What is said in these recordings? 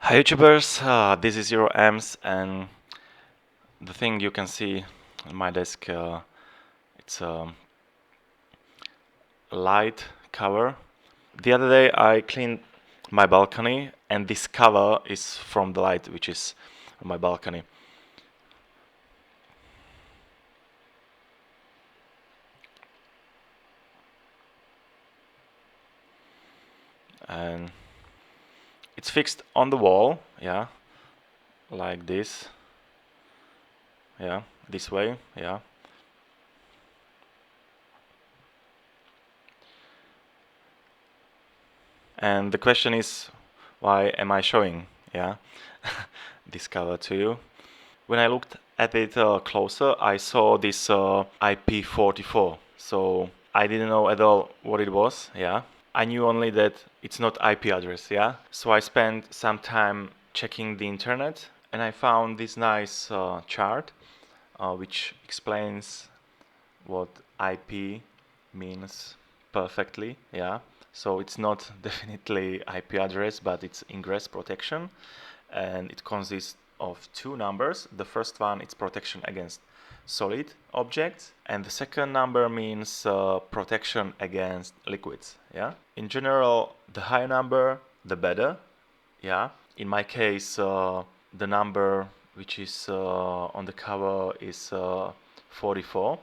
Hi YouTubers, this is your Ems, and the thing you can see on my desk, it's a light cover. The other day I cleaned my balcony, and this cover is from the light which is on my balcony. And it's fixed on the wall, yeah, like this, yeah, this way, yeah. And the question is, why am I showing, yeah, this cover to you? When I looked at it closer, I saw this IP44. So I didn't know at all what it was. Yeah, I knew only that it's not IP address. Yeah, so I spent some time checking the internet, and I found this nice chart which explains what IP means perfectly. Yeah, so it's not definitely IP address, but it's Ingress Protection, and it consists of two numbers. The first one is protection against solid objects, and the second number means protection against liquids. Yeah. In general, the higher number, the better. Yeah. In my case, the number which is on the cover is 44,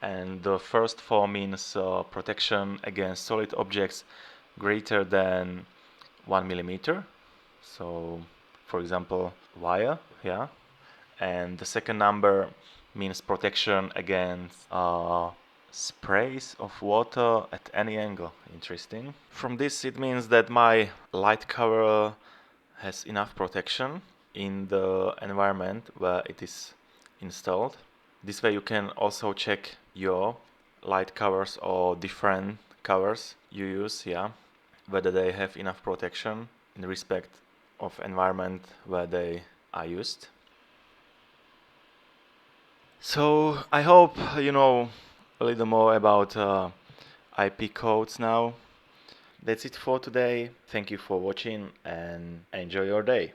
and the first four means protection against solid objects greater than 1 millimeter. So, for example, wire, yeah. And the second number means protection against sprays of water at any angle. Interesting. From this, it means that my light cover has enough protection in the environment where it is installed. This way, you can also check your light covers or different covers you use, yeah, whether they have enough protection in respect of environment where they are used. So I hope you know a little more about IP codes now. That's it for today. Thank you for watching and enjoy your day.